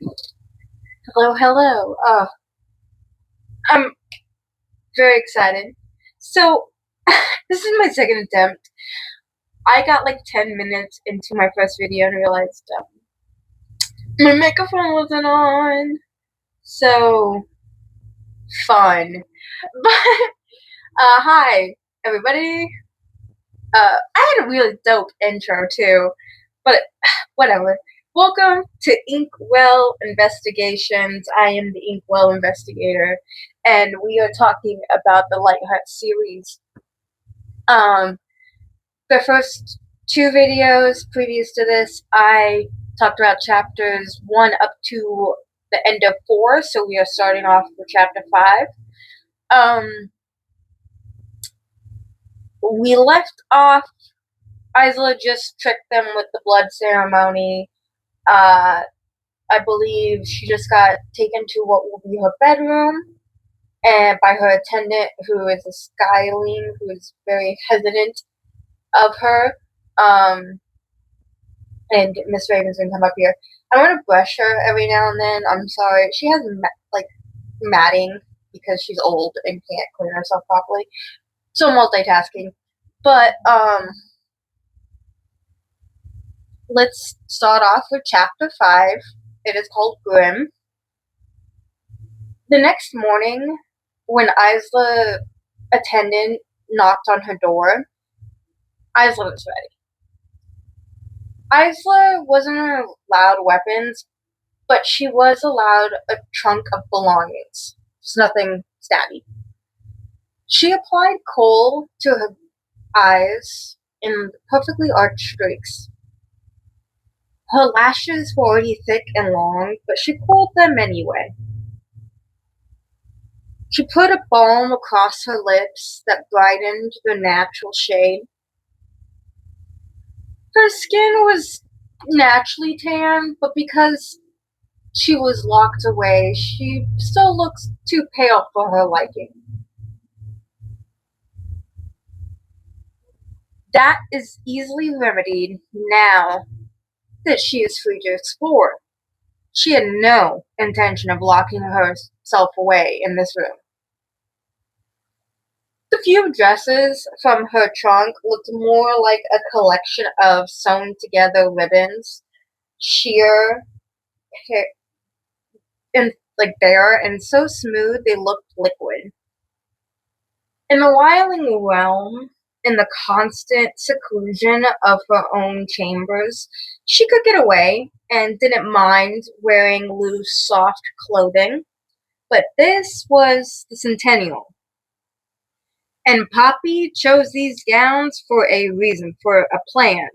Hello, hello. I'm very excited. So, this is my second attempt. I got like 10 minutes into my first video and realized my microphone wasn't on. So, fun. But, hi, everybody. I had a really dope intro too, but whatever. Welcome to Inkwell Investigations. I am the Inkwell Investigator, and we are talking about the Lightlark series. Um, the first two videos previous to this, I talked about chapters 1 up to the end of 4, so we are starting off with chapter 5. We left off, Isla just tricked them with the blood ceremony. I believe she just got taken to what will be her bedroom, and by her attendant, who is a Skyling, who is very hesitant of her. And Miss Raven's gonna come up here. I want to brush her every now and then. I'm sorry. She has like matting because she's old and can't clean herself properly. So multitasking. But let's start off with chapter 5. It is called Grim. The next morning, when Isla attendant knocked on her door, Isla was ready. Isla wasn't allowed weapons, but she was allowed a trunk of belongings. Just nothing stabby. She applied kohl to her eyes in perfectly arched streaks. Her lashes were already thick and long, but she pulled them anyway. She put a balm across her lips that brightened their natural shade. Her skin was naturally tan, but because she was locked away, she still looks too pale for her liking. That is easily remedied now that she is free to explore. She had no intention of locking herself away in this room. The few dresses from her trunk looked more like a collection of sewn together ribbons, sheer hair, and like bare and so smooth they looked liquid. In the whiling realm, in the constant seclusion of her own chambers, she could get away and didn't mind wearing loose, soft clothing. But this was the Centennial. And Poppy chose these gowns for a reason, for a plan,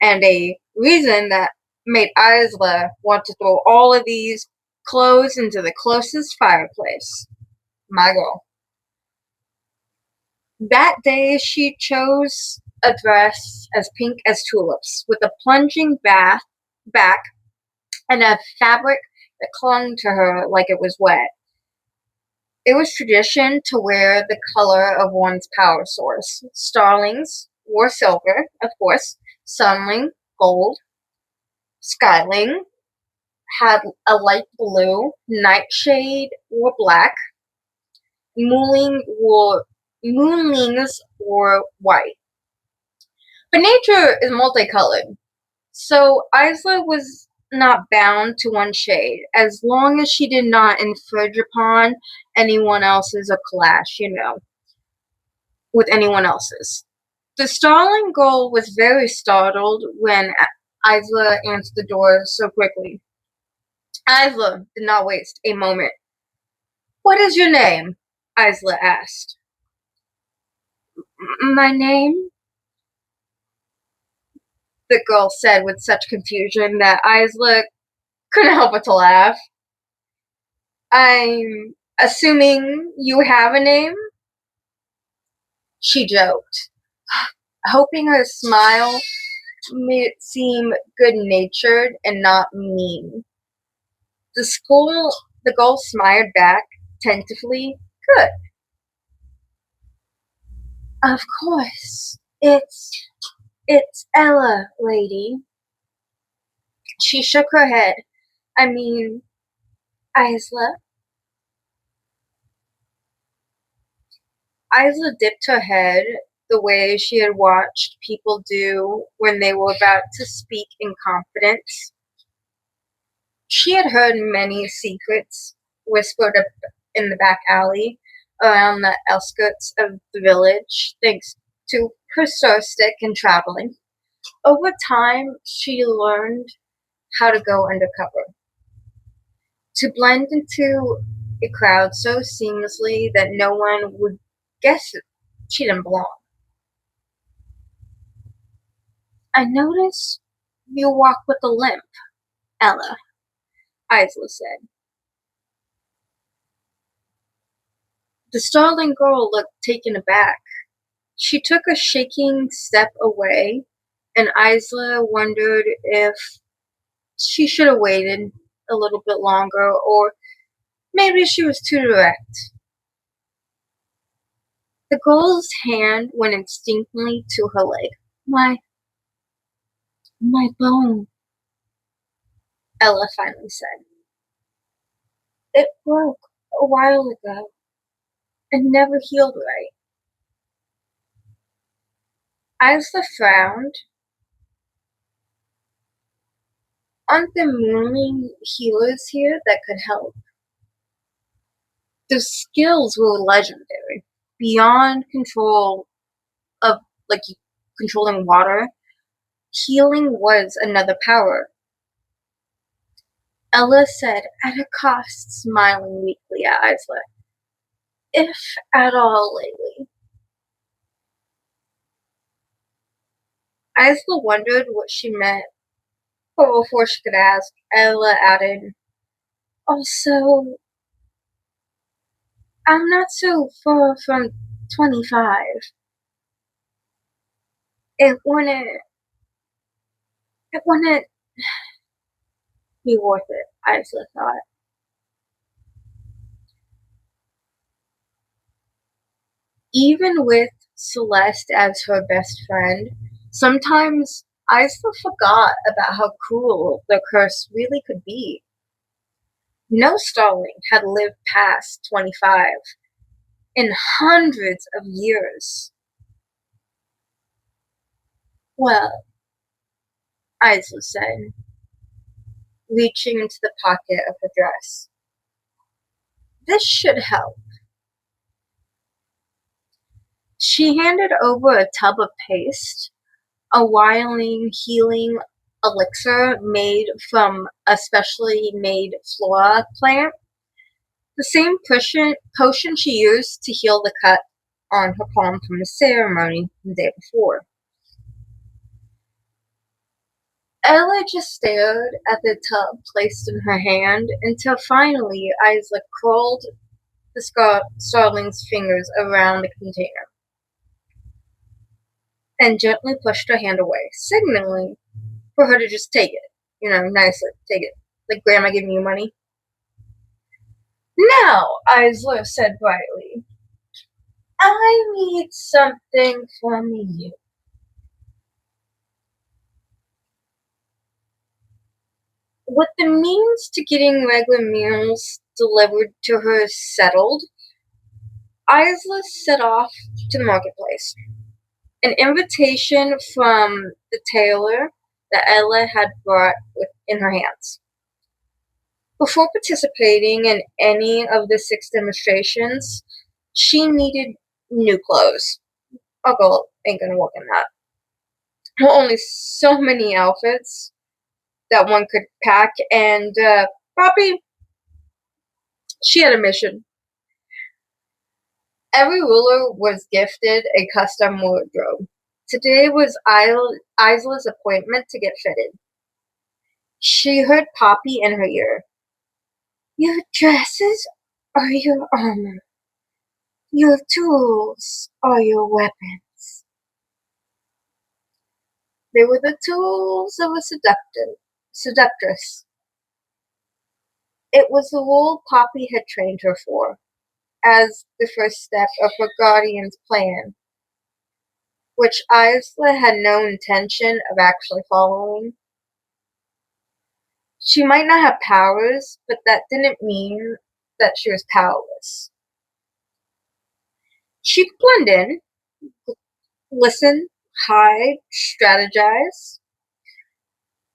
and a reason that made Isla want to throw all of these clothes into the closest fireplace. My girl. That day she chose a dress as pink as tulips, with a plunging back and a fabric that clung to her like it was wet. It was tradition to wear the color of one's power source. Starlings wore silver, of course. Sunling, gold. Skyling had a light blue. Nightshade wore black. Moonlings wore white. But nature is multicolored, so Isla was not bound to one shade, as long as she did not infringe upon anyone else's or clash, with anyone else's. The starling girl was very startled when Isla answered the door so quickly. Isla did not waste a moment. "What is your name?" Isla asked. "My name?" the girl said with such confusion that Isla couldn't help but to laugh. "I'm assuming you have a name?" she joked, hoping her smile made it seem good-natured and not mean. The girl smiled back tentatively. "Good. Of course. It's Ella, lady." She shook her head. I mean, Isla. Isla dipped her head the way she had watched people do when they were about to speak in confidence. She had heard many secrets whispered up in the back alley around the outskirts of the village, thanks to her star stick and traveling. Over time, she learned how to go undercover, to blend into a crowd so seamlessly that no one would guess she didn't belong. I noticed you walk with a limp, Ella, Isla said. The starling girl looked taken aback. She took a shaking step away, and Isla wondered if she should have waited a little bit longer, or maybe she was too direct. The girl's hand went instinctively to her leg. My bone, Ella finally said. It broke a while ago and never healed right. Isla frowned. Aren't there mainly healers here that could help? Their skills were legendary, beyond control of like controlling water. Healing was another power. Ella said at a cost, smiling weakly at Isla. If at all lately. Isla wondered what she meant, but before she could ask, Ella added, also, I'm not so far from 25. It wouldn't be worth it, Isla thought. Even with Celeste as her best friend, sometimes Isla forgot about how cruel the curse really could be. No starling had lived past 25 in hundreds of years. Well, Isla said, reaching into the pocket of her dress. This should help. She handed over a tub of paste, a whiling healing elixir made from a specially made flora plant, the same potion she used to heal the cut on her palm from the ceremony the day before. Ella just stared at the tub placed in her hand until finally Isla curled the starling's fingers around the container and gently pushed her hand away, signaling for her to just take it. Nicely, take it. Like grandma giving you money. Now, Isla said brightly, I need something from you. With the means to getting regular meals delivered to her settled, Isla set off to the marketplace. An invitation from the tailor that Ella had brought in her hands. Before participating in any of the 6 demonstrations, she needed new clothes. A girl ain't gonna work in that. There were only so many outfits that one could pack, and Poppy, she had a mission. Every ruler was gifted a custom wardrobe. Today was Isla's appointment to get fitted. She heard Poppy in her ear. Your dresses are your armor. Your tools are your weapons. They were the tools of a seductress. It was the role Poppy had trained her for, as the first step of her guardian's plan, which Isla had no intention of actually following. She might not have powers, but that didn't mean that she was powerless. She could blend in, listen, hide, strategize,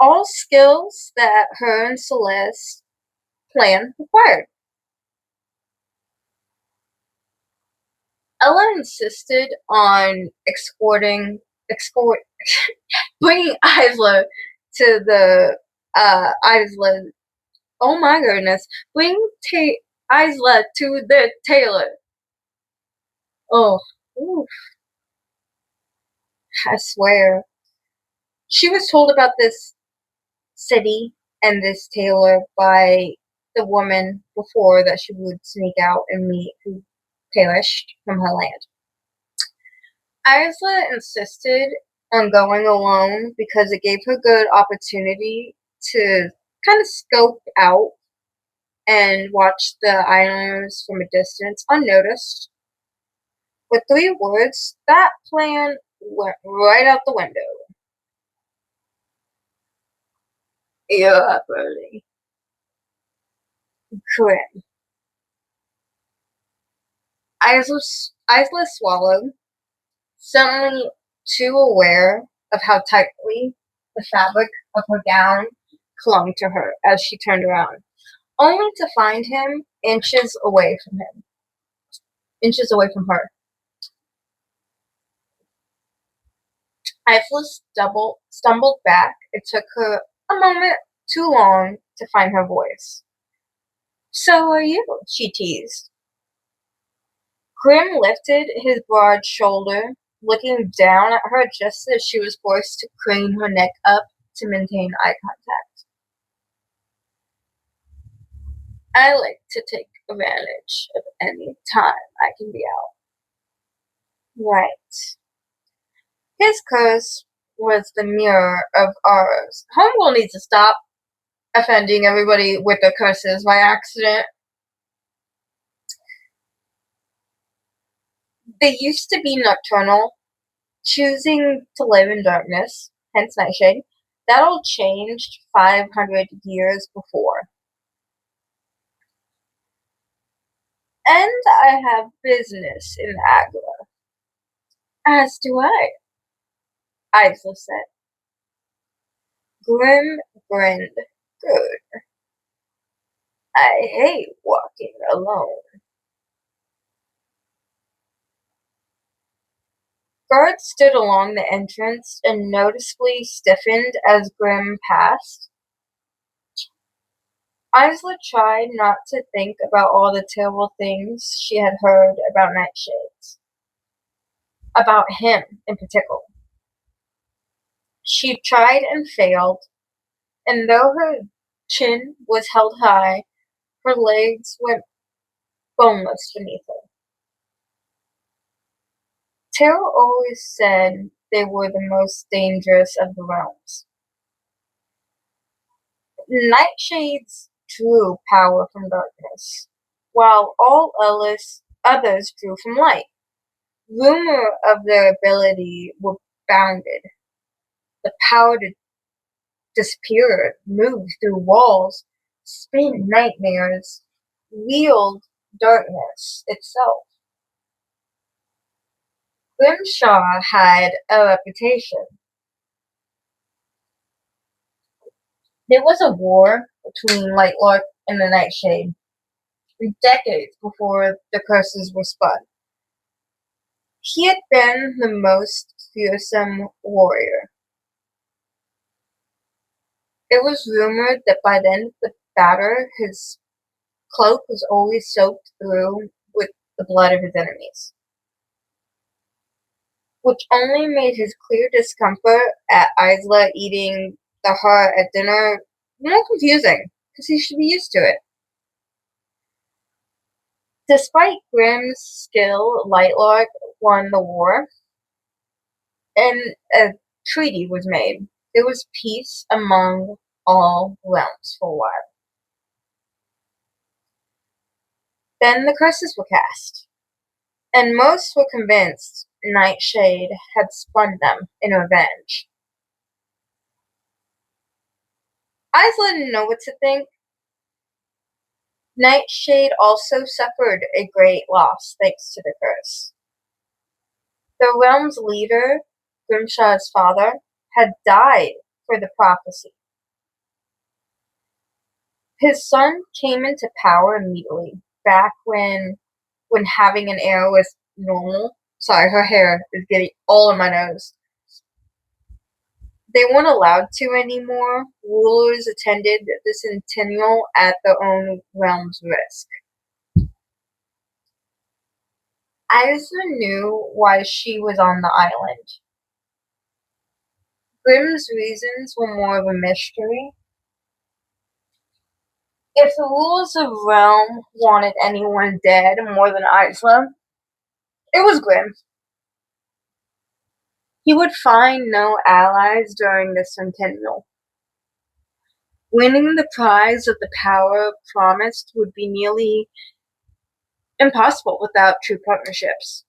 all skills that her and Celeste's plan required. Ella insisted on escort, bringing Isla to the Isla. Oh my goodness! Bring Isla to the tailor. Oh, oof, I swear. She was told about this city and this tailor by the woman before that she would sneak out and meet who perished from her land. Isla insisted on going alone because it gave her good opportunity to kind of scope out and watch the islanders from a distance unnoticed. With 3 words, that plan went right out the window. Yeah, buddy. Grim. Isla swallowed, suddenly too aware of how tightly the fabric of her gown clung to her as she turned around, only to find him inches away from her. Isla stumbled back. It took her a moment too long to find her voice. "So are you," she teased. Grim lifted his broad shoulder, looking down at her just as she was forced to crane her neck up to maintain eye contact. "I like to take advantage of any time I can be out." Right. His curse was the mirror of ours. Homegirl needs to stop offending everybody with their curses by accident. They used to be nocturnal, choosing to live in darkness, hence Nightshade. That all changed 500 years before. "And I have business in Agra." "As do I," Isla said. Grim grinned. "Good. I hate walking alone." Guards stood along the entrance and noticeably stiffened as Grim passed. Isla tried not to think about all the terrible things she had heard about nightshades. About him in particular. She tried and failed, and though her chin was held high, her legs went boneless beneath her. Tarot always said they were the most dangerous of the realms. Nightshades drew power from darkness, while all others drew from light. Rumor of their ability were bounded. The power to disappear, move through walls, spin nightmares, wield darkness itself. Grimshaw had a reputation. There was a war between Lightlark and the Nightshade decades before the curses were spun. He had been the most fearsome warrior. It was rumored that by then the batter, his cloak was always soaked through with the blood of his enemies, which only made his clear discomfort at Isla eating the heart at dinner more confusing, because he should be used to it. Despite Grimm's skill, Lightlark won the war, and a treaty was made. There was peace among all realms for a while. Then the curses were cast, and most were convinced Nightshade had spun them in revenge. Isla didn't know what to think. Nightshade also suffered a great loss thanks to the curse. The realm's leader, Grimshaw's father, had died for the prophecy. His son came into power immediately, back when having an heir was normal. Sorry, her hair is getting all in my nose. They weren't allowed to anymore. Rulers attended the centennial at their own realm's risk. Isa knew why she was on the island. Grimm's reasons were more of a mystery. If the rulers of realm wanted anyone dead more than Isla, it was Grimm. He would find no allies during the centennial. Winning the prize of the power promised would be nearly impossible without true partnerships.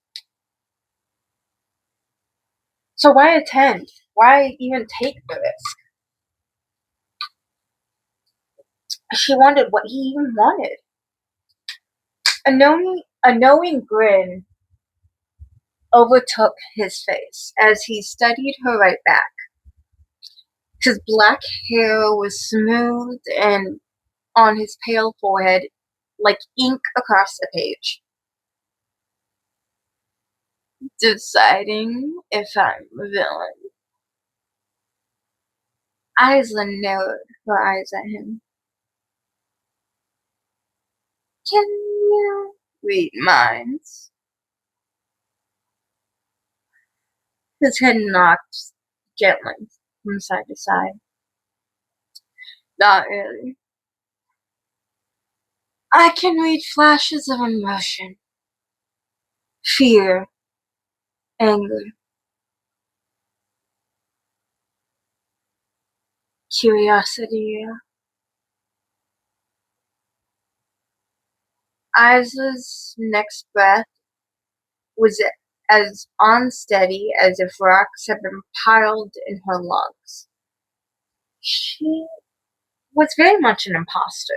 So why attend? Why even take the risk? She wondered what he even wanted. A knowing grin overtook his face as he studied her right back. His black hair was smooth and on his pale forehead like ink across a page. Deciding if I'm a villain. Isla narrowed her eyes at him. Can you read minds? His head knocked gently from side to side. Not really. I can read flashes of emotion. Fear, anger, curiosity. Isla's next breath was as unsteady as if rocks had been piled in her lungs. She was very much an imposter,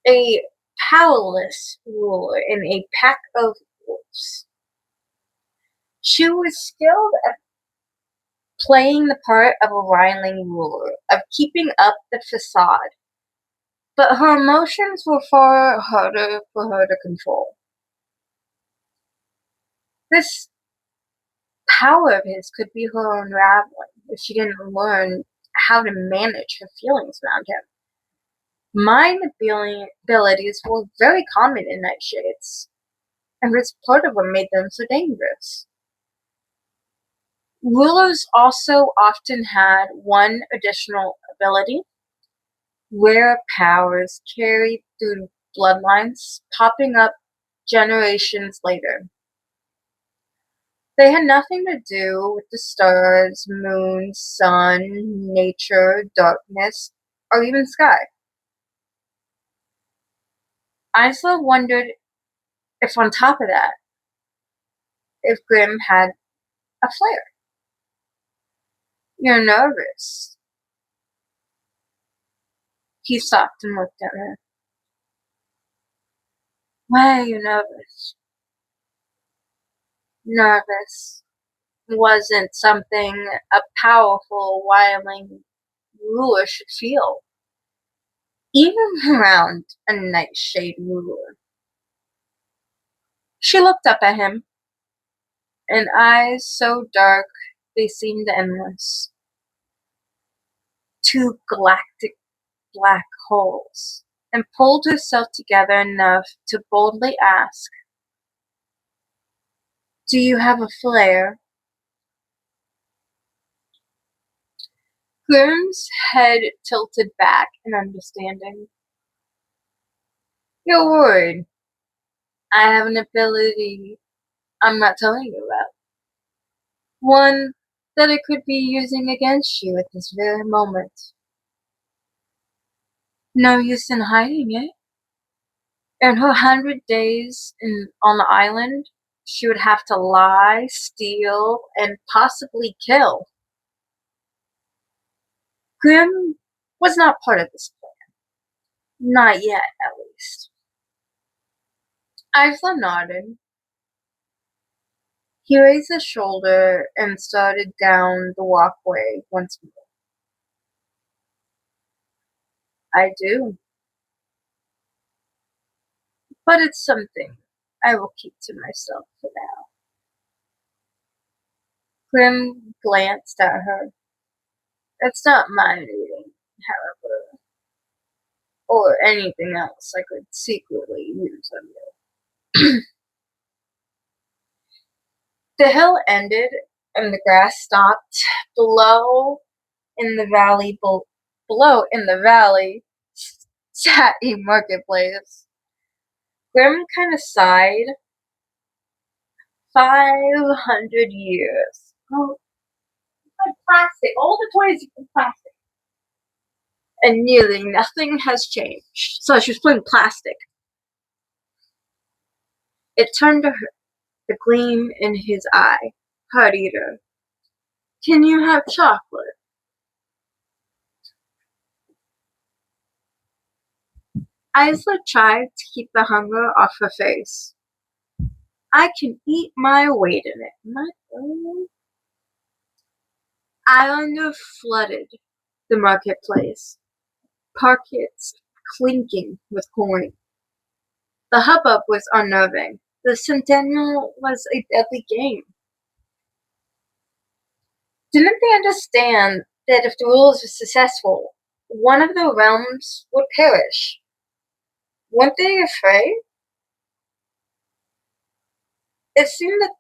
a powerless ruler in a pack of wolves. She was skilled at playing the part of a rivaling ruler, of keeping up the facade, but her emotions were far harder for her to control. This power of his could be her unraveling if she didn't learn how to manage her feelings around him. Mind abilities were very common in nightshades, and it's part of what made them so dangerous. Rulers also often had one additional ability: rare powers carried through bloodlines, popping up generations later. They had nothing to do with the stars, moon, sun, nature, darkness, or even sky. Isla wondered if, on top of that, if Grimm had a flare. You're nervous. He stopped and looked at her. Why are you nervous? Nervous wasn't something a powerful, wildling ruler should feel, even around a nightshade ruler. She looked up at him, and eyes so dark they seemed endless. Two galactic black holes, and pulled herself together enough to boldly ask, Do you have a flare? Grimm's head tilted back in understanding. You're worried. I have an ability I'm not telling you about. One that I could be using against you at this very moment. No use in hiding it. In her 100 days on the island, she would have to lie, steal, and possibly kill. Grimm was not part of this plan. Not yet, at least. Isla nodded. He raised his shoulder and started down the walkway once more. I do, but it's something I will keep to myself for now. Grim glanced at her. It's not my reading, however, or anything else I could secretly use on you. The hill ended, and the grass stopped. Below in the valley, below in the valley, sat a marketplace. Grim kind of sighed. 500 years. Oh, like plastic. All the toys are plastic. And nearly nothing has changed. So she was playing plastic. It turned to her, the gleam in his eye. Heart eater. Can you have chocolate? Isla tried to keep the hunger off her face. I can eat my weight in it. My Islander flooded the marketplace, pockets clinking with coin. The hubbub was unnerving. The Centennial was a deadly game. Didn't they understand that if the rules were successful, one of the realms would perish? Weren't they afraid? It seemed that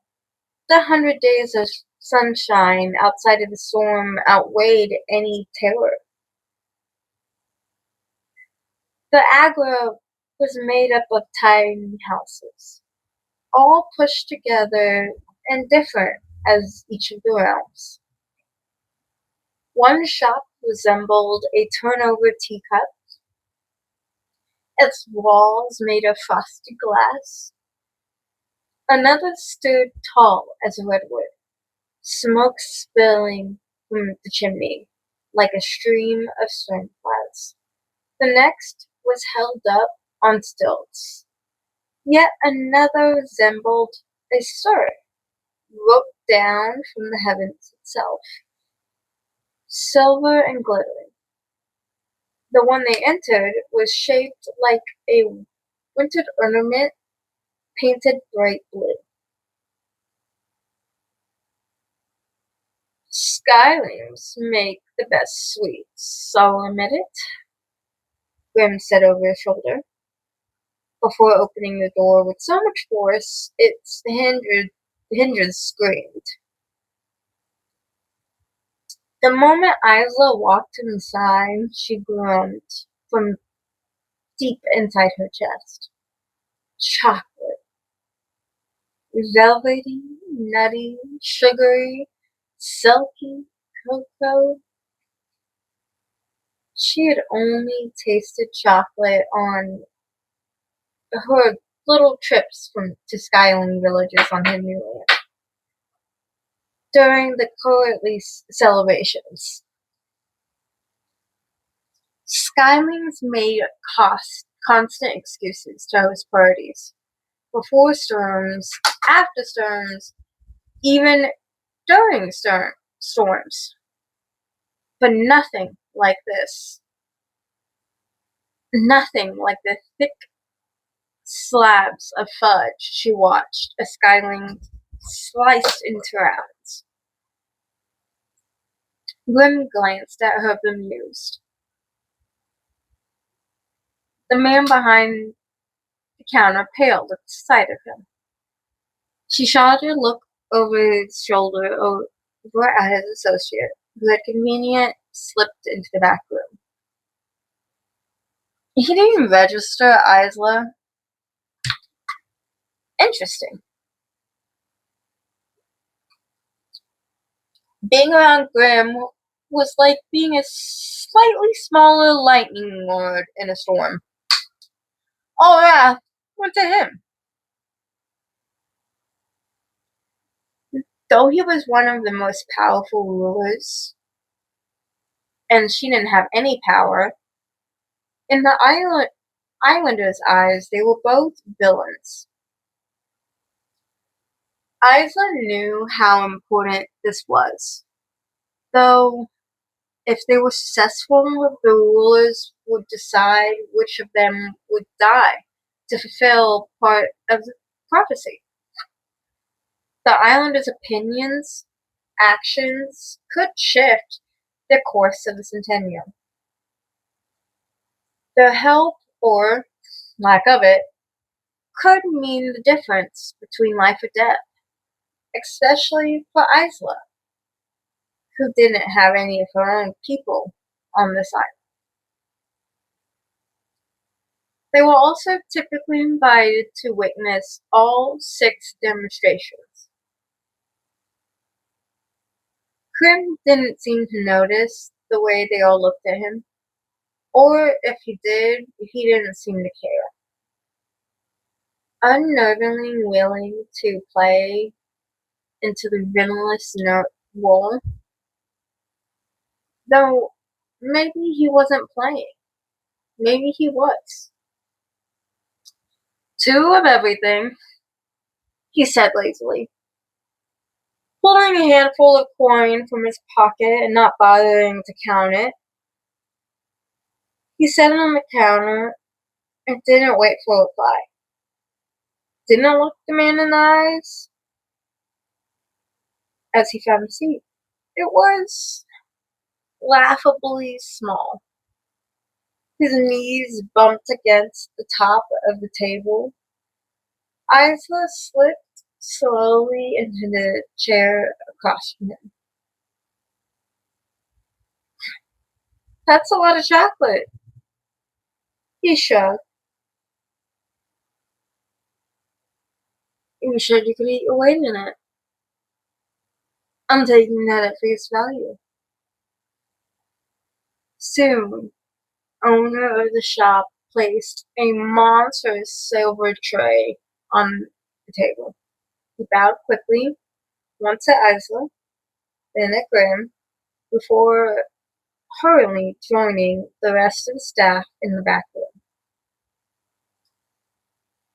the 100 days of sunshine outside of the storm outweighed any terror. The agora was made up of tiny houses, all pushed together and different as each of the realms. One shop resembled a turnover teacup, its walls made of frosted glass. Another stood tall as a redwood, smoke spilling from the chimney like a stream of storm clouds. The next was held up on stilts. Yet another resembled a sword, roped down from the heavens itself, silver and glittering. The one they entered was shaped like a wintered ornament painted bright blue. Skylings make the best sweets, I'll admit it, Grim said over his shoulder, before opening the door with so much force the hinges screamed. The moment Isla walked inside, she groaned from deep inside her chest. Chocolate. Velvety, nutty, sugary, silky, cocoa. She had only tasted chocolate on her little trips to Skyline villages on her new land during the courtly celebrations. Skylings made constant excuses to host parties before storms, after storms, even during storms. But nothing like this. Nothing like the thick slabs of fudge she watched as Skyling sliced into rounds. Grim glanced at her bemused. The man behind the counter paled at the sight of him. She shot a look over his shoulder over at his associate, who had conveniently slipped into the back room. He didn't register Isla. Interesting. Being around Grim was like being a slightly smaller lightning lord in a storm. All wrath went to him. Though he was one of the most powerful rulers, and she didn't have any power. In the islanders' eyes, they were both villains. Isla knew how important this was, though if they were successful, the rulers would decide which of them would die to fulfill part of the prophecy. The islanders' opinions, actions could shift the course of the centennial. Their help, or lack of it, could mean the difference between life or death, especially for Isla, who didn't have any of her own people on this island. They were also typically invited to witness all 6 demonstrations. Grim didn't seem to notice the way they all looked at him, or if he did, he didn't seem to care. Unnervingly willing to play into the villainous role, though maybe he wasn't playing. Maybe he was. 2 of everything, he said lazily, pulling a handful of coin from his pocket and not bothering to count it. He set it on the counter and didn't wait for a reply. Didn't look the man in the eyes as he found a seat. It was laughably small. His knees bumped against the top of the table. Isla slipped slowly into the chair across from him. That's a lot of chocolate. He shrugged. You said you could eat your weight in it. I'm taking that at face value. Soon, owner of the shop placed a monstrous silver tray on the table. He bowed quickly, once at Isla, then at Grim, before hurriedly joining the rest of the staff in the back room.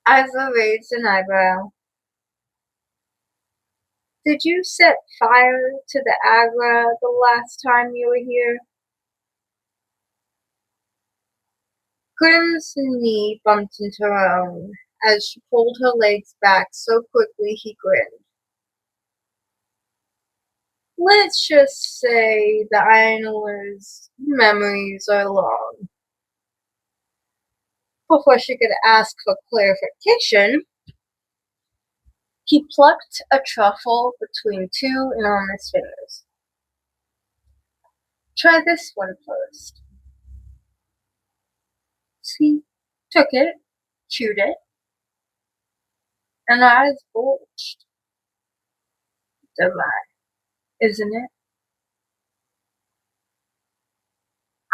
Isla raised an eyebrow. Did you set fire to the Agra the last time you were here? Grim's knee bumped into her own as she pulled her legs back so quickly he grinned. Let's just say the Islanders' memories are long. Before she could ask for clarification, he plucked a truffle between 2 enormous fingers. Try this one first. She took it, chewed it, and her eyes bulged. Divine, isn't it?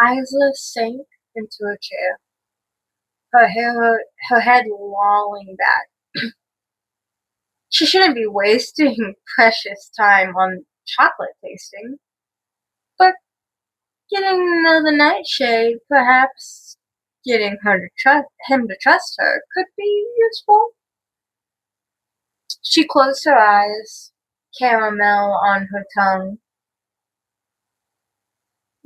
Isla sank into a chair, her head lolling back. She shouldn't be wasting precious time on chocolate tasting, but getting another nightshade, perhaps getting him to trust her, could be useful. She closed her eyes, caramel on her tongue.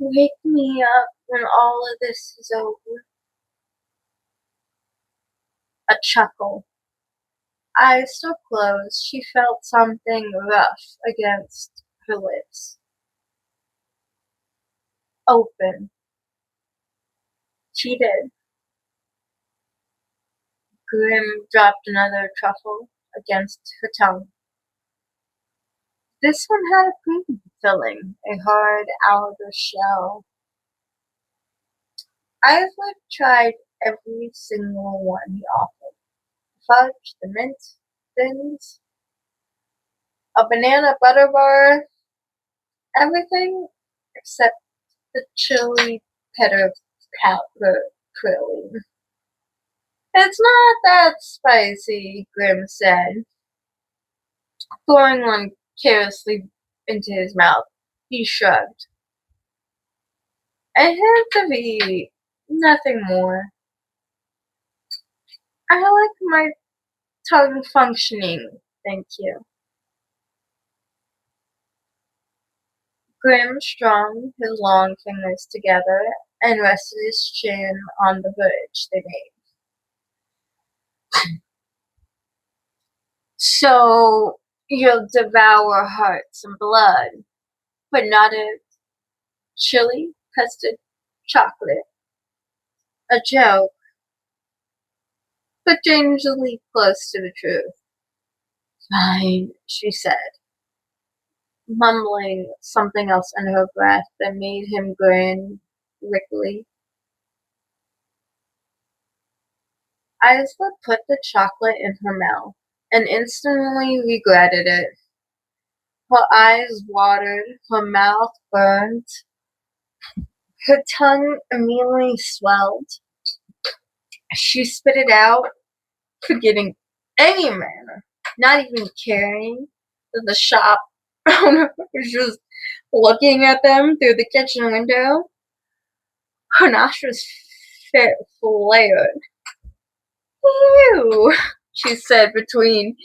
Wake me up when all of this is over. A chuckle. Eyes still closed, she felt something rough against her lips. Open. She did. Grim dropped another truffle against her tongue. This one had a cream filling, a hard outer shell. I've tried every single one he offered. The fudge, the mint thins, a banana butter bar, everything except the chili pepper powder praline. It's not that spicy, Grim said, pouring one carelessly into his mouth. He shrugged. It had to be nothing more. I like my tongue functioning, thank you. Grim strung his long fingers together and rested his chin on the bridge they made. So you'll devour hearts and blood, but not a chili custard chocolate. A joke, but dangerously close to the truth. Fine, she said, mumbling something else under her breath that made him grin wickedly. Isla put the chocolate in her mouth and instantly regretted it. Her eyes watered, her mouth burned, her tongue immediately swelled. She spit it out, forgetting any manner, not even caring that the shop owner was just looking at them through the kitchen window. Her nostrils flared. Ew, she said between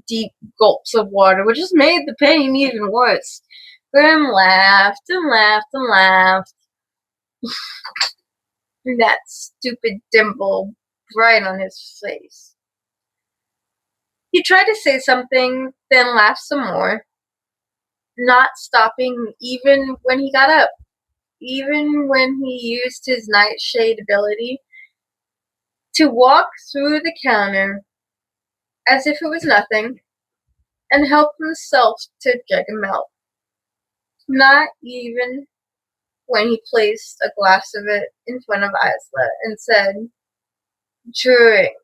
deep gulps of water, which just made the pain even worse. Grim laughed and laughed and laughed. That stupid dimple bright on his face. He tried to say something, then laughed some more, not stopping even when he got up, even when he used his nightshade ability to walk through the counter as if it was nothing and help himself to a jug of milk. Not even when he placed a glass of it in front of Isla and said, "Drink."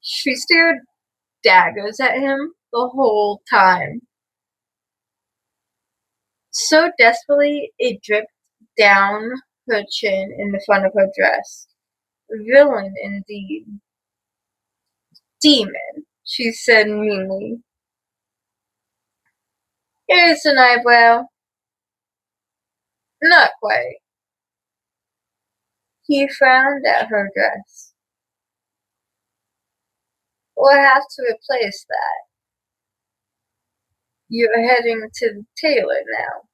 She stared daggers at him the whole time, so desperately it dripped down her chin in the front of her dress. Villain indeed. Demon, she said meanly. Here's an eyebrow. Not quite. He frowned at her dress. We'll have to replace that. You're heading to the tailor now.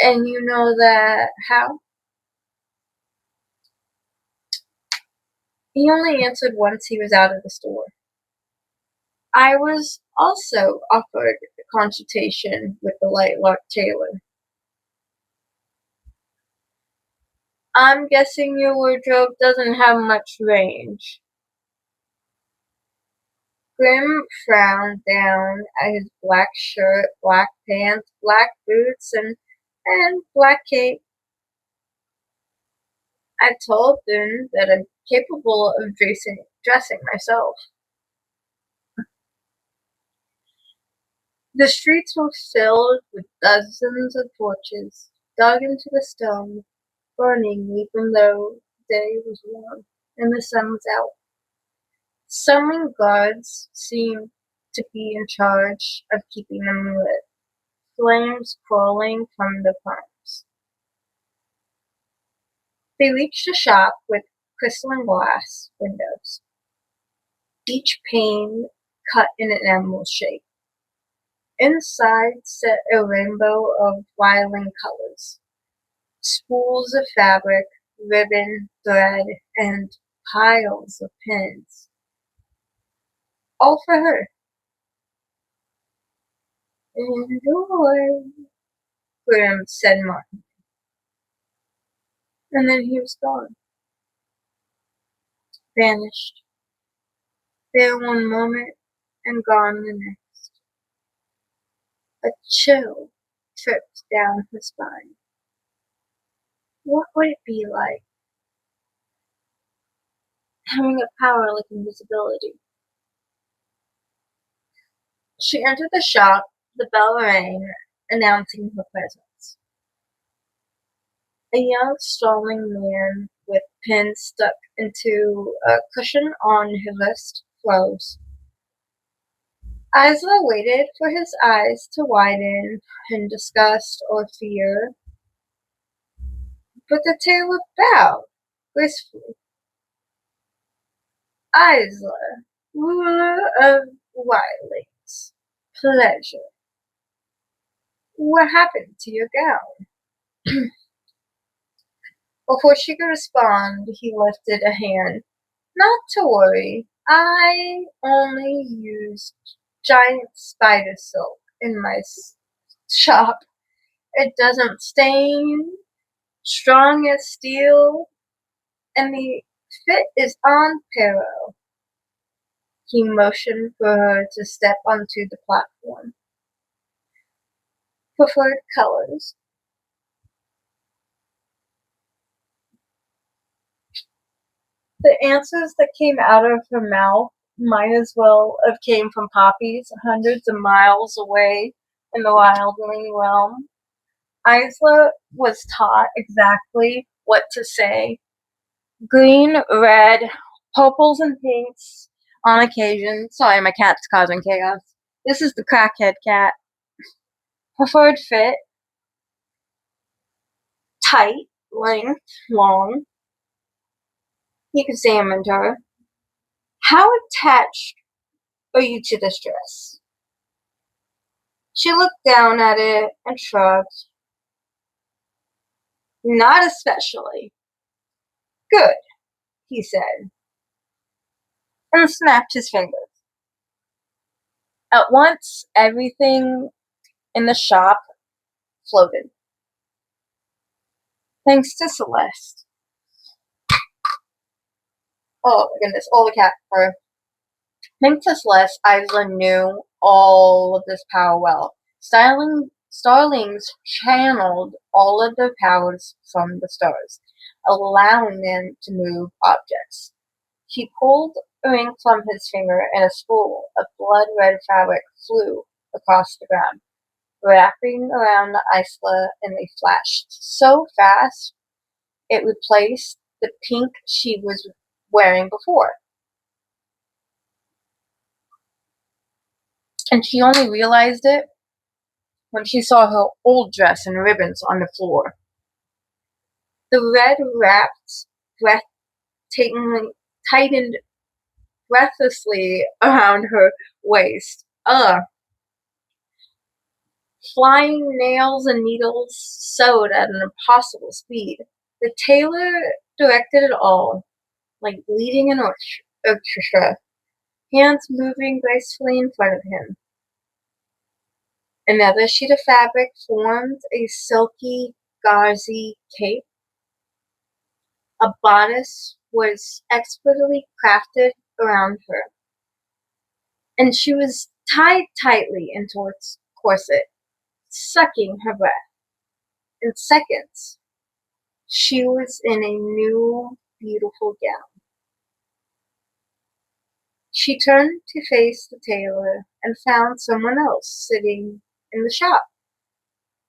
And you know that how? He only answered once he was out of the store. I was also offered a consultation with the Lightlark tailor. I'm guessing your wardrobe doesn't have much range. Grim frowned down at his black shirt, black pants, black boots, and black cape. I told them that I'm capable of dressing myself. The streets were filled with dozens of torches, dug into the stone, burning even though the day was warm and the sun was out. Some guards seemed to be in charge of keeping them lit, flames crawling from the furnace. They reached a shop with crystalline glass windows, each pane cut in an emerald shape. Inside sat a rainbow of violin colors, spools of fabric, ribbon, thread, and piles of pins. All for her. Enjoy, Graham said Martin, and then he was gone, vanished, there one moment and gone the next. A chill tripped down her spine. What would it be like, having a power like invisibility? She entered the shop, the bell rang, announcing her presence. A young strolling man with pins stuck into a cushion on his wrist froze. Isla waited for his eyes to widen in disgust or fear, but the tailor bowed gracefully. Isla, ruler of Wildlings, pleasure. What happened to your gown? Before she could respond, he lifted a hand. Not to worry, I only used giant spider silk in my shop. It doesn't stain, strong as steel, and the fit is on parallel. He motioned for her to step onto the platform. Preferred colors. The answers that came out of her mouth might as well have came from poppies hundreds of miles away in the wildling realm. Isla was taught exactly what to say. Green, red, purples, and pinks on occasion. Sorry, my cat's causing chaos. This is the crackhead cat. Preferred fit, tight, length, long. He examined her. How attached are you to this dress? She looked down at it and shrugged. Not especially. Good, he said, and snapped his fingers. At once, everything in the shop floated. Thanks to Celeste. Oh my goodness, all the cat fur. Thanks to Celeste, Isla knew all of this power well. Starlings channeled all of their powers from the stars, allowing them to move objects. He pulled a ring from his finger, and a spool of blood-red fabric flew across the ground, wrapping around Isla, and they flashed so fast it replaced the pink she was wearing before. And she only realized it when she saw her old dress and ribbons on the floor. The red wrapped breathtakingly tightened breathlessly around her waist. Ugh. Flying nails and needles sewed at an impossible speed. The tailor directed it all, like leading an orchestra, hands moving gracefully in front of him. Another sheet of fabric formed a silky, gauzy cape. A bodice was expertly crafted around her, and she was tied tightly into its corset, sucking her breath. In seconds, she was in a new, beautiful gown. She turned to face the tailor and found someone else sitting in the shop,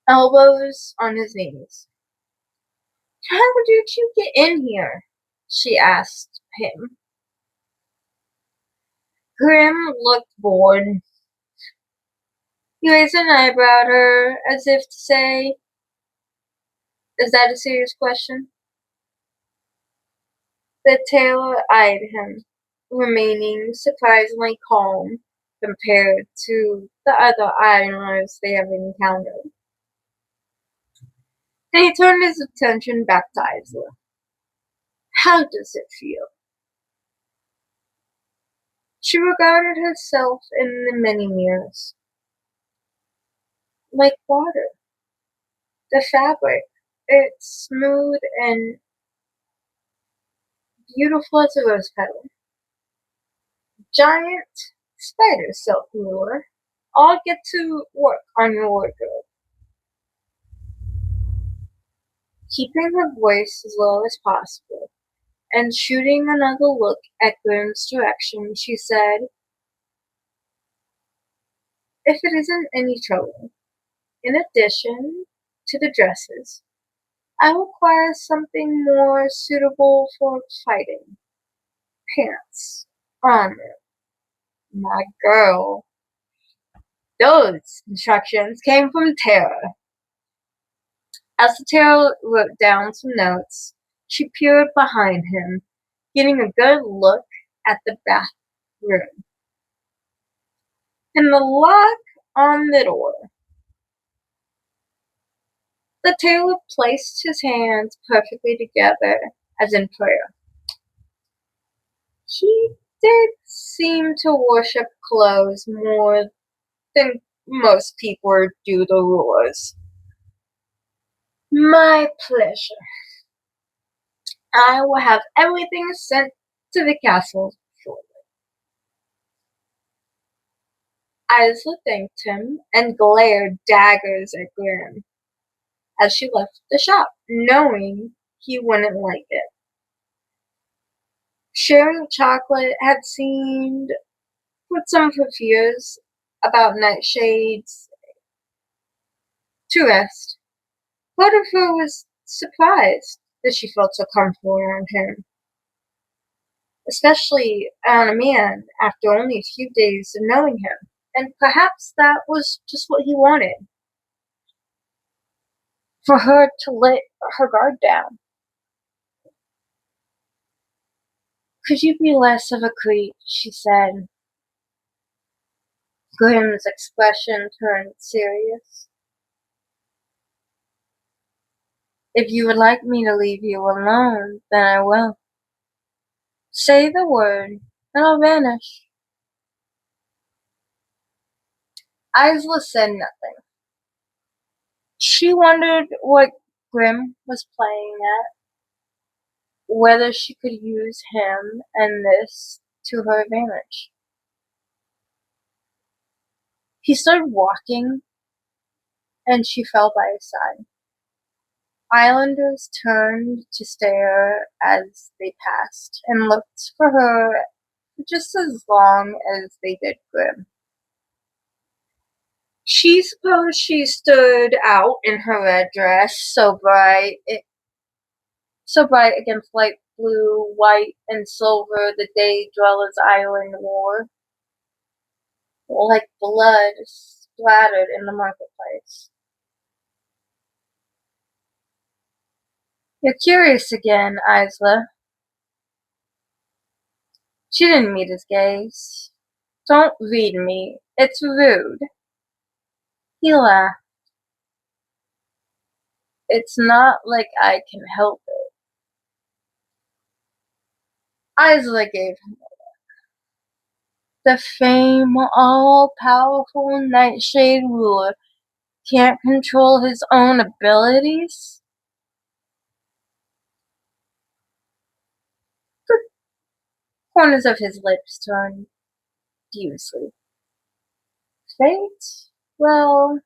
elbows on his knees. How did you get in here? She asked him. Grim looked bored. He raised an eyebrow at her as if to say, is that a serious question? The tailor eyed him, remaining surprisingly calm compared to the other islanders they have encountered. Then he turned his attention back to Isla. How does it feel? She regarded herself in the many mirrors. Like water. The fabric, it's smooth and beautiful as a rose petal. Giant spider silk ruler. I'll get to work on your wardrobe. Keeping her voice as low as possible, and shooting another look at Grim's direction, she said, if it isn't any trouble, in addition to the dresses, I require something more suitable for fighting. Pants, armor. My girl, Those instructions came from Tara. As Tara wrote down some notes, she peered behind him, getting a good look at the bathroom and the lock on the door. The tailor placed his hands perfectly together, as in prayer. He did seem to worship clothes more than most people do the rulers. My pleasure. I will have everything sent to the castle shortly. Isla thanked him and glared daggers at Grim as she left the shop, knowing he wouldn't like it. Sharing chocolate had seemed put some of her fears about nightshades to rest. Part of her was surprised that she felt so comfortable around him, especially on a man after only a few days of knowing him. And perhaps that was just what he wanted, for her to let her guard down. Could you be less of a creep? She said. Grim's expression turned serious. If you would like me to leave you alone, then I will. Say the word, and I'll vanish. Isla said nothing. She wondered what Grim was playing at, whether she could use him and this to her advantage. He started walking, and she fell by his side. Islanders turned to stare as they passed, and looked for her just as long as they did Grim. She supposed she stood out in her red dress, so bright against light blue, white, and silver the day Dwellers Island wore, like blood splattered in the marketplace. You're curious again, Isla. She didn't meet his gaze. Don't read me. It's rude. He laughed. It's not like I can help it. Isla gave him the fame all-powerful Nightshade ruler can't control his own abilities? The corners of his lips turned dubiously. Fate? Well,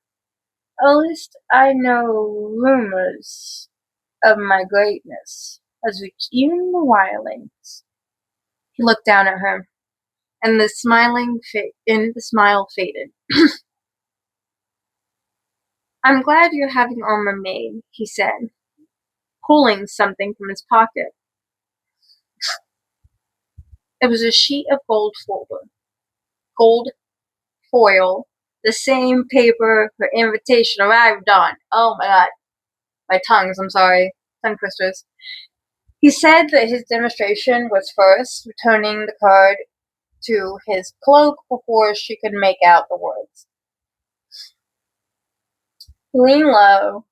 at least I know rumors of my greatness has reached even the wildlings. He looked down at her, and the smile faded. I'm glad you're having armor made, he said, pulling something from his pocket. It was a sheet of gold foil, the same paper her invitation arrived on. Oh my god, I'm sorry, tongue twisters. He said that his demonstration was first, returning the card to his cloak before she could make out the words. Lean low,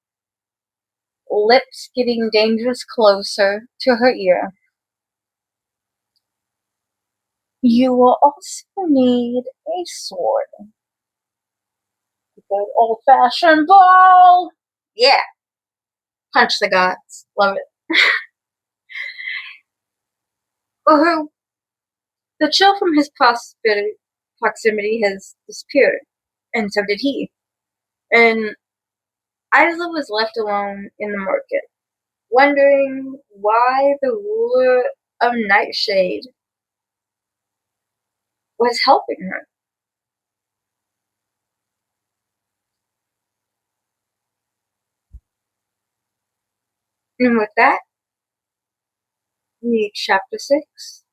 lips getting dangerous closer to her ear. You will also need a sword. A good old-fashioned ball. Yeah. Punch the gods. Love it. The chill from his proximity has disappeared, and so did he. And Isla was left alone in the market, wondering why the ruler of Nightshade was helping her. And with that, read Chapter 6,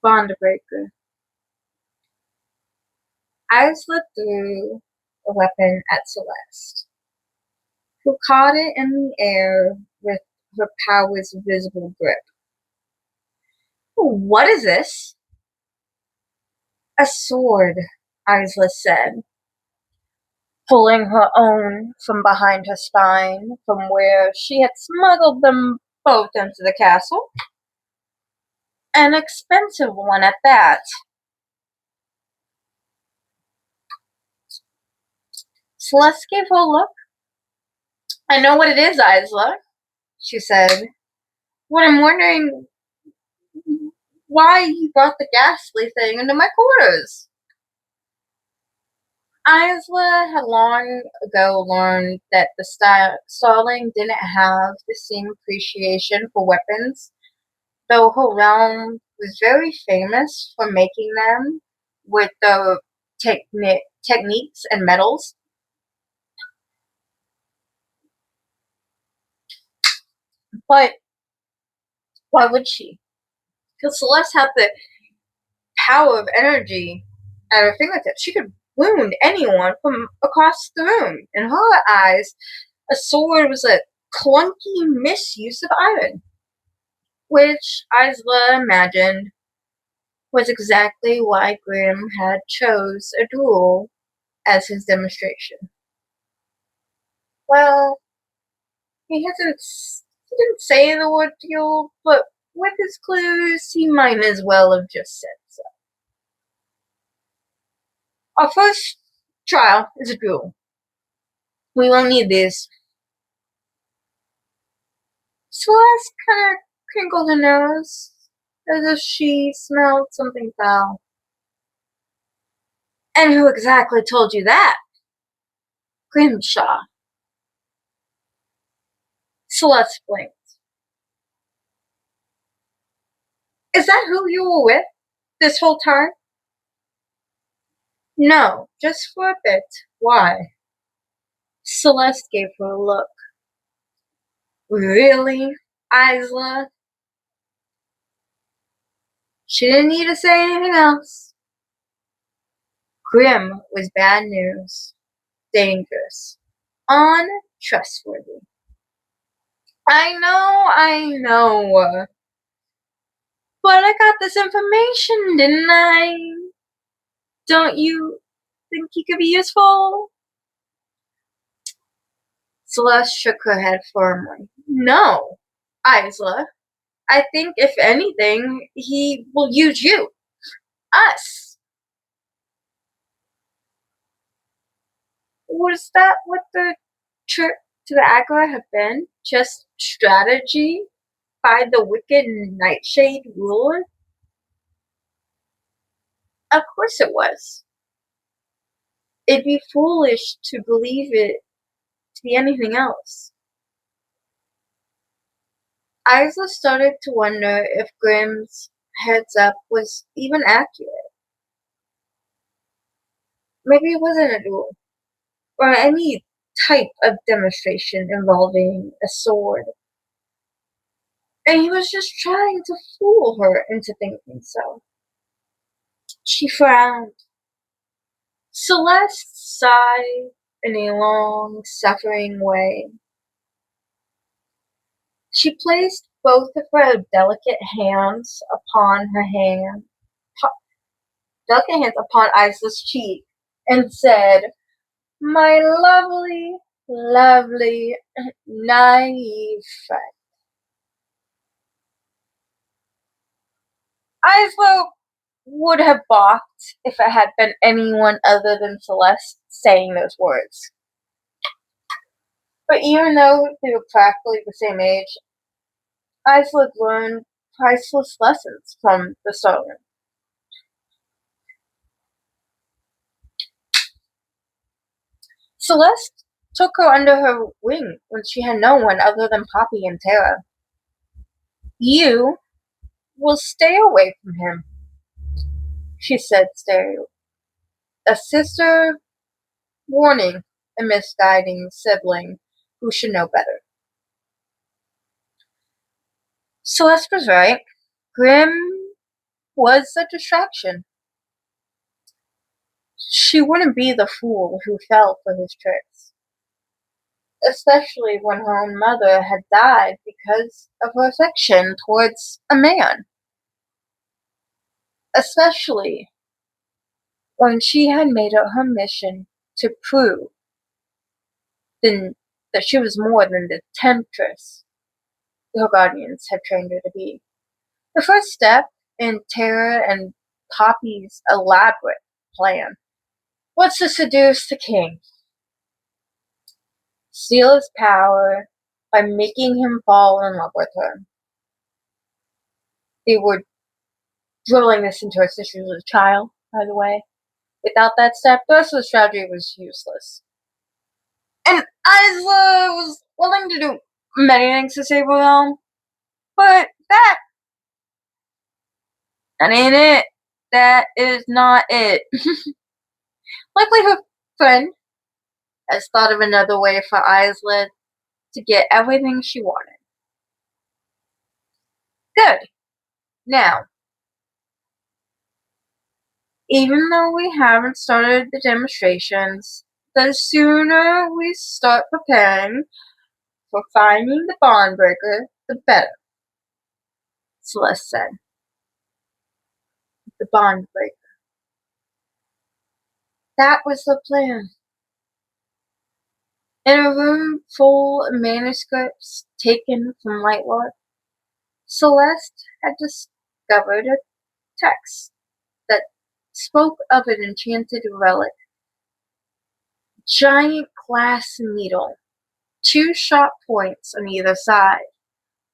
Bond Breaker. Isla threw a weapon at Celeste, who caught it in the air with her power's visible grip. What is this? A sword, Isla said, pulling her own from behind her spine, from where she had smuggled them both into the castle. An expensive one at that. Celeste gave her a look. I know what it is, Isla, she said. What I'm wondering why you brought the ghastly thing into my quarters. Isla had long ago learned that the Starling didn't have the same appreciation for weapons, though her realm was very famous for making them with the techniques and metals. But why would she? Because Celeste had the power of energy at her fingertips. She could wound anyone from across the room. In her eyes, a sword was a clunky misuse of iron, which Isla imagined was exactly why Grimm had chose a duel as his demonstration. Well, he didn't say the word duel, but with his clues, he might as well have just said so. Our first trial is a duel. We won't need this. Celeste kind of crinkled her nose, as if she smelled something foul. And who exactly told you that? Grimshaw. Celeste blinked. Is that who you were with this whole time? No, just for a bit. Why? Celeste gave her a look. Really, Isla? She didn't need to say anything else. Grim was bad news. Dangerous. Untrustworthy. I know. But I got this information, didn't I? Don't you think he could be useful? Celeste shook her head firmly. No, Isla. I think, if anything, he will use you. Us. Was that what the trip to the Agora had been? Just strategy by the wicked Nightshade ruler? Of course it was. It'd be foolish to believe it to be anything else. Isla started to wonder if Grimm's heads up was even accurate. Maybe it wasn't a duel, or any type of demonstration involving a sword. And he was just trying to fool her into thinking so. She frowned. Celeste sighed in a long, suffering way. She placed both of her delicate hands upon Isla's cheek and said, "My lovely, lovely, naive friend." Isla would have balked if it had been anyone other than Celeste saying those words. But even though they were practically the same age, Isla learned priceless lessons from the stolen. Celeste took her under her wing when she had no one other than Poppy and Tara. You will stay away from him, she said steadily. A sister warning a misguiding sibling who should know better. Celeste was right. Grim was a distraction. she wouldn't be the fool who fell for his tricks, especially when her own mother had died because of her affection towards a man, especially when she had made it her mission to prove then that she was more than the temptress her guardians had trained her to be. The first step in Tara and Poppy's elaborate plan was to seduce the king, steal his power by making him fall in love with her. They were drilling this into her since she was a child, by the way. Without that step, the rest of the strategy was useless. And Isla was willing to do many things to save her realm, but that ain't it. That is not it. Luckily, her friend has thought of another way for Isla to get everything she wanted. Good. Now, even though we haven't started the demonstrations, the sooner we start preparing for finding the bond breaker, the better, Celeste said. The bond breaker. That was the plan. In a room full of manuscripts taken from Lightlark, Celeste had discovered a text that spoke of an enchanted relic. Giant glass needle, two sharp points on either side,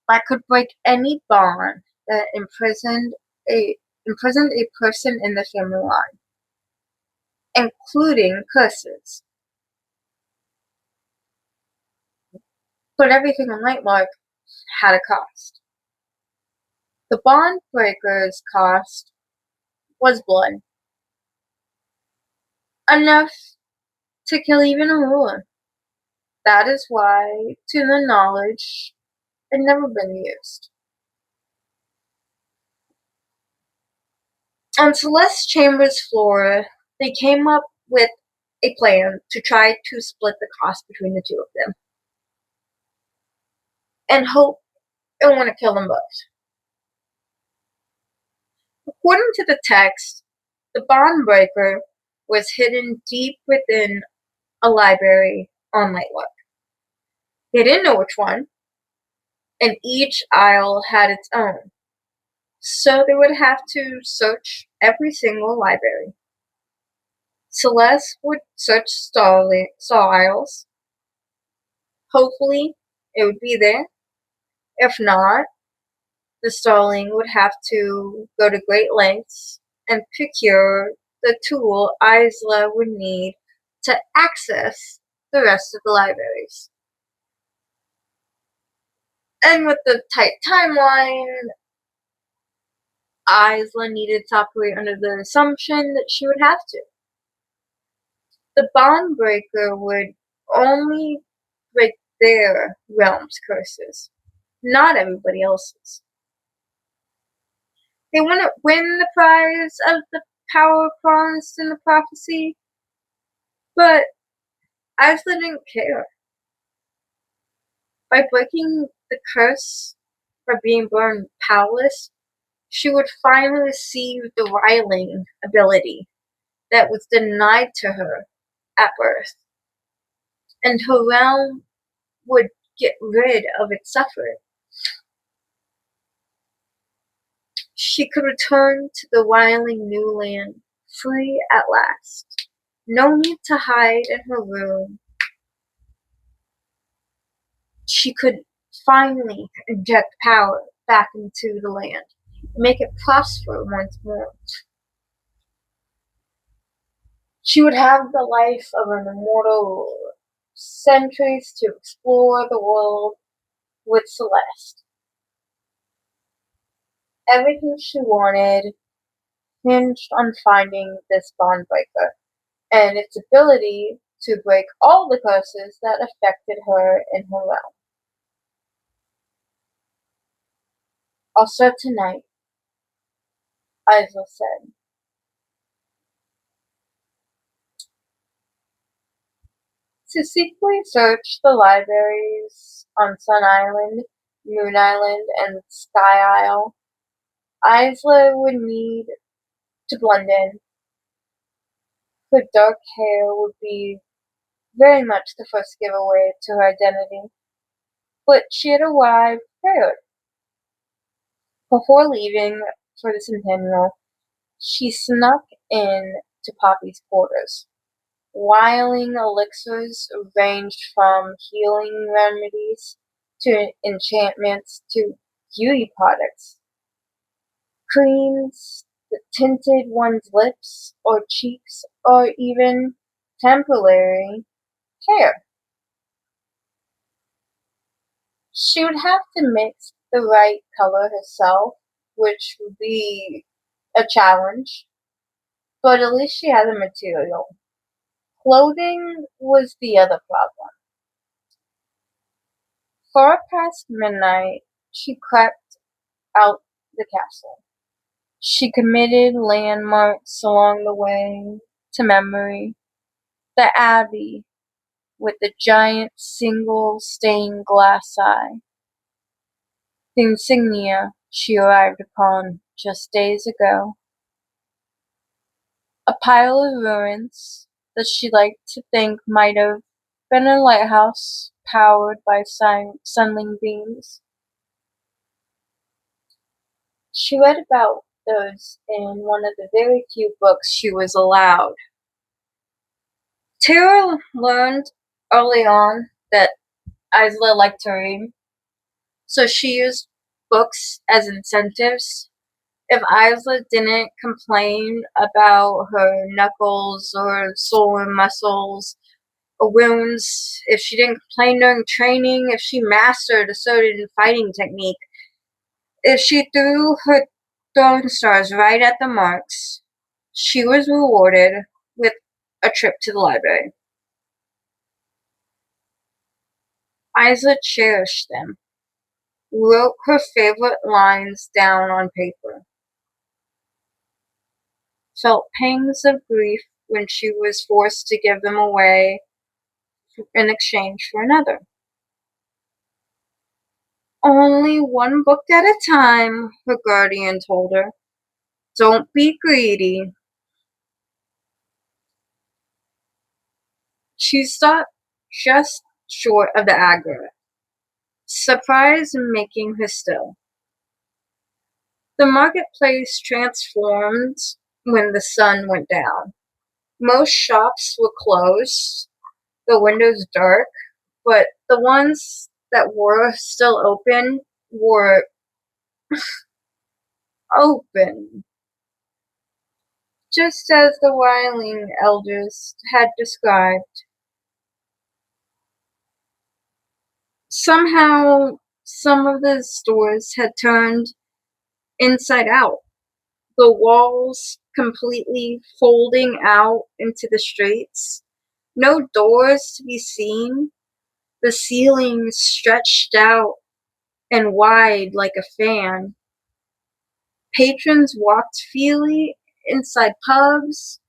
that could break any bond that imprisoned a person in the family line, including curses. But everything in Lightlark had a cost. The bond breaker's cost was blood, enough to kill even a ruler. That is why, to their knowledge, it had never been used. On Celeste's chamber's floor, they came up with a plan to try to split the cost between the two of them, and hope it wouldn't kill them both. According to the text, the bond breaker was hidden deep within a library on Lightlark. They didn't know which one, and each aisle had its own, so they would have to search every single library. Celeste would search stall aisles. Hopefully, it would be there. If not, the starling would have to go to great lengths and procure the tool Isla would need to access the rest of the libraries. And with the tight timeline, Isla needed to operate under the assumption that she would have to. The bond breaker would only break their realm's curses, not everybody else's. They wouldn't win the prize of the power promised in the prophecy, but Isla didn't care. By breaking the curse, by being born powerless, she would finally receive the riling ability that was denied to her at birth, and her realm would get rid of its suffering. She could return to the wiling new land, free at last. No need to hide in her room. She could finally inject power back into the land, make it prosper once more. She would have the life of an immortal ruler, centuries to explore the world with Celeste. Everything she wanted hinged on finding this bond breaker and its ability to break all the curses that affected her in her realm. I'll start tonight, Isla said. To secretly search the libraries on Sun Island, Moon Island, and Sky Isle, Isla would need to blend in. Her dark hair would be very much the first giveaway to her identity, but she had arrived prepared. Before leaving for the Centennial, she snuck in to Poppy's quarters. Wiling elixirs ranged from healing remedies to enchantments to beauty products. Creams that tinted one's lips or cheeks or even temporary hair. She would have to mix the right color herself, which would be a challenge, but at least she had the material. Clothing was the other problem. Far past midnight, she crept out the castle. She committed landmarks along the way to memory. The abbey with the giant single stained glass eye. The insignia she arrived upon just days ago. A pile of ruins that she liked to think might have been a lighthouse powered by sunling beams. She read about those in one of the very few books she was allowed. Tara learned early on that Isla liked to read, so she used books as incentives. If Isla didn't complain about her knuckles or sore muscles or wounds, if she didn't complain during training, if she mastered a certain fighting technique, if she threw her throwing stars right at the marks, she was rewarded with a trip to the library. Isla cherished them, wrote her favorite lines down on paper, felt pangs of grief when she was forced to give them away in exchange for another. Only one book at a time, her guardian told her. Don't be greedy. She stopped just short of the Agora, surprise making her still. The marketplace transformed when the sun went down. Most shops were closed, the windows dark, but the ones that were still open were open, just as the Wiling elders had described. Somehow, some of the stores had turned inside out, the walls completely folding out into the streets, no doors to be seen, the ceilings stretched out and wide like a fan. Patrons walked freely inside pubs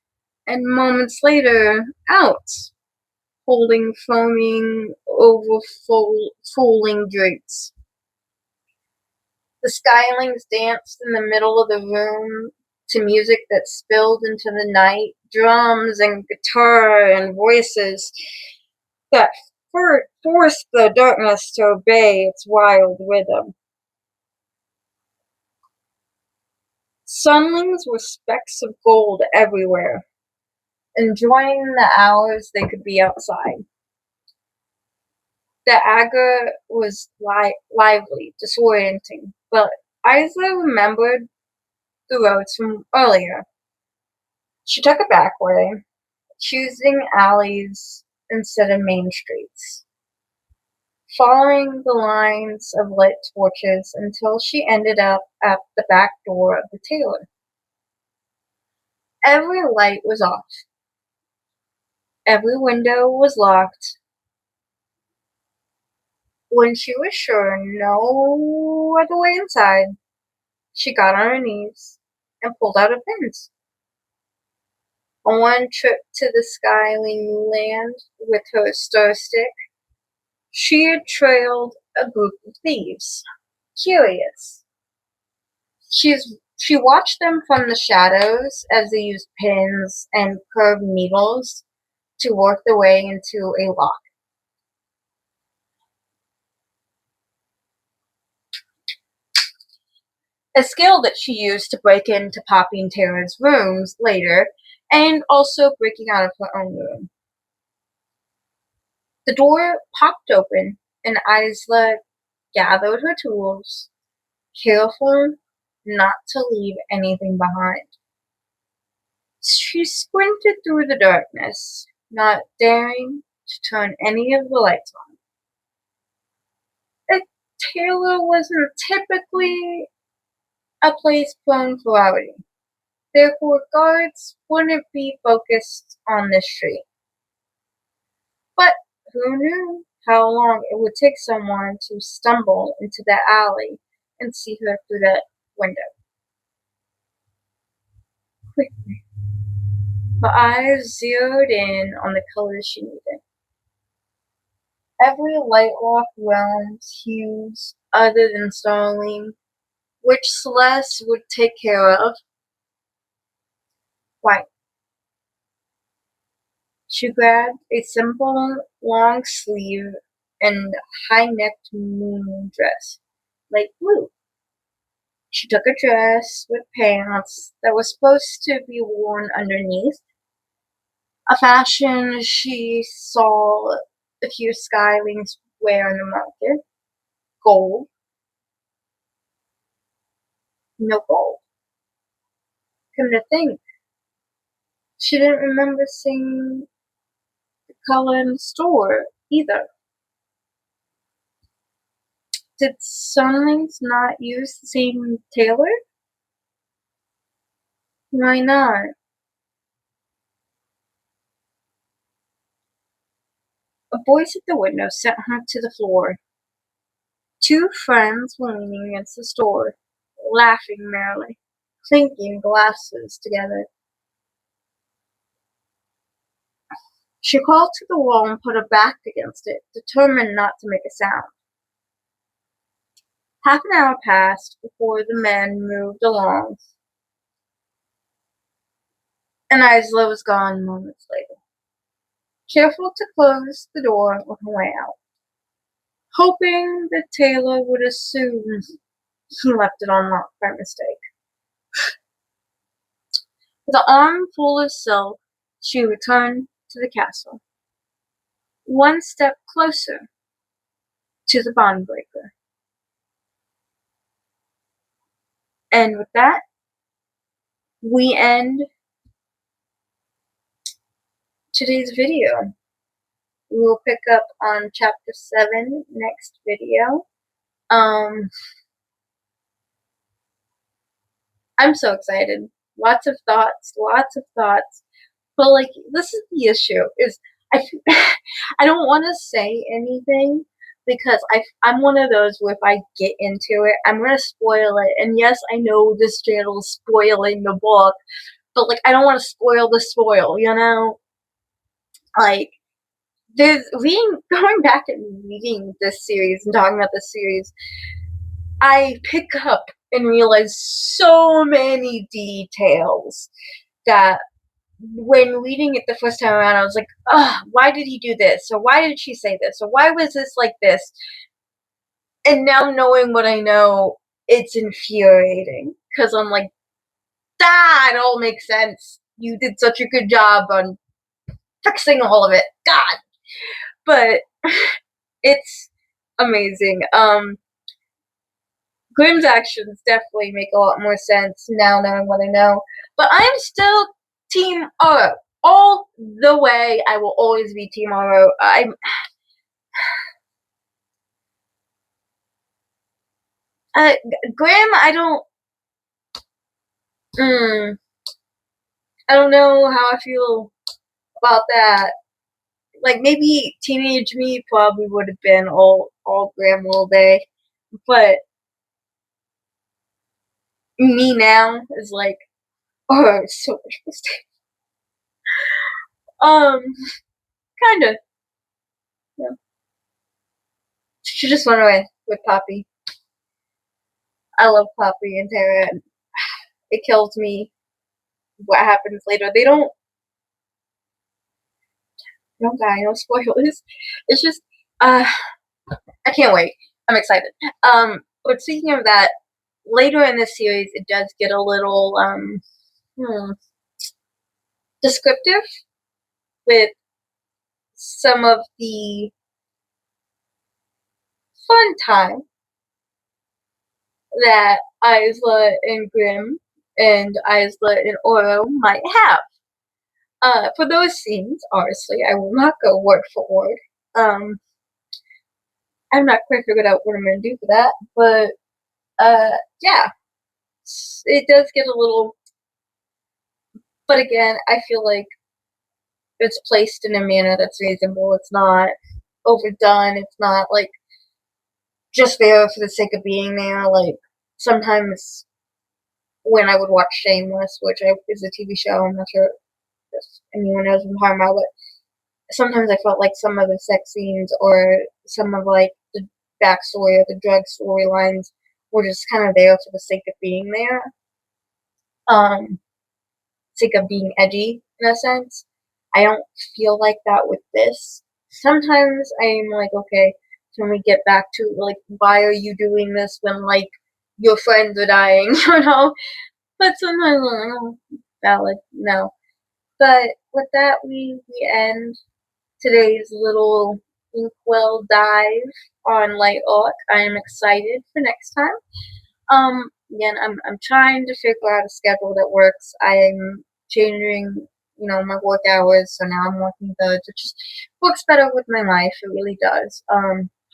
and moments later out, holding foaming, overflowing drinks. The skylings danced in the middle of the room to music that spilled into the night, drums and guitar and voices that forced the darkness to obey its wild rhythm. Sunlings were specks of gold everywhere, enjoying the hours they could be outside. The Agora was lively, disorienting, but Isla remembered the roads from earlier. She took a back way, choosing alleys instead of main streets, following the lines of lit torches until she ended up at the back door of the tailor. Every light was off, every window was locked. When she was sure no other way inside, she got on her knees and pulled out her pins. On one trip to the Skyling land with her star stick, she had trailed a group of thieves. Curious. She watched them from the shadows as they used pins and curved needles to work their way into a lock. A skill that she used to break into Poppy and Tara's rooms later, and also breaking out of her own room. The door popped open, and Isla gathered her tools, careful not to leave anything behind. She sprinted through the darkness, not daring to turn any of the lights on. A tailor wasn't typically a place prone for rowdy. Therefore, guards wouldn't be focused on this street. But who knew how long it would take someone to stumble into that alley and see her through that window? Quickly, her eyes zeroed in on the colors she needed. Every Lightlark realm's hues other than starling, which Celeste would take care of. White. She grabbed a simple, long sleeve and high-necked moon dress, light blue. She took a dress with pants that was supposed to be worn underneath, a fashion she saw a few skylings wear in the market. Gold. No gold. Come to think, she didn't remember seeing the color in the store either. Did Sunlings not use the same tailor? Why not? A voice at the window sent her to the floor. Two friends were leaning against the door, laughing merrily, clinking glasses together. She crawled to the wall and put her back against it, determined not to make a sound. Half an hour passed before the men moved along, and Isla was gone moments later, careful to close the door on her way out, hoping the tailor would assume he left it unlocked by mistake. With an arm full of silk, she returned to the castle, one step closer to the bond breaker. And with that, we end today's video. We will pick up on chapter 7 next video. I'm so excited. Lots of thoughts. But like, this is the issue: is I I don't want to say anything because I'm one of those where if I get into it, I'm gonna spoil it. And yes, I know this channel is spoiling the book, but like, I don't want to spoil the spoil. Like, going back and reading this series and talking about this series, I pick up and realize so many details that when reading it the first time around, I was like, ugh, why did he do this? Or why did she say this? Or why was this like this? And now knowing what I know, it's infuriating. Because I'm like, it all makes sense. You did such a good job on fixing all of it. God. But it's amazing. Grimm's actions definitely make a lot more sense now knowing what I know. But I am still Team Oro. All the way, I will always be Team Oro. Grimm, I don't know how I feel about that. Like, maybe teenage me probably would have been all Grimm all day. But me now is like, oh, so much mistake. Um, kinda. Yeah. She just went away with Poppy. I love Poppy and Tara. And it kills me what happens later. They don't die. No spoilers. It's just, uh, I can't wait. I'm excited. But speaking of that, later in this series, it does get a little descriptive with some of the fun time that Isla and Grimm and Isla and Oro might have. For those scenes, honestly, I will not go word for word. Um, I'm not quite figured out what I'm gonna do for that, but yeah, it does get a little. But again, I feel like it's placed in a manner that's reasonable. It's not overdone. It's not like just there for the sake of being there. Like sometimes when I would watch Shameless, which is a TV show, I'm not sure if anyone knows what I'm talking about, but sometimes I felt like some of the sex scenes or some of like the backstory or the drug storylines were just kind of there for the sake of being there. Sake of being edgy in a sense. I don't feel like that with this. Sometimes I'm like, okay, can we get back to like why are you doing this when like your friends are dying, you know? But sometimes I'm like, oh, valid, no. But with that we end today's little inkwell dive on Lightlark. I am excited for next time. Again, I'm trying to figure out a schedule that works. I'm changing, my work hours, so now I'm working thirds, which just works better with my life. It really does.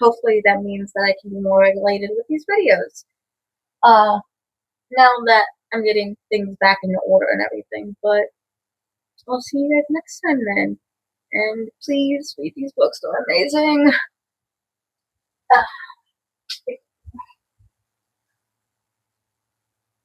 Hopefully that means that I can be more regulated with these videos. Uh, now that I'm getting things back into order and everything, but I'll see you guys next time then. And please read these books, they're amazing.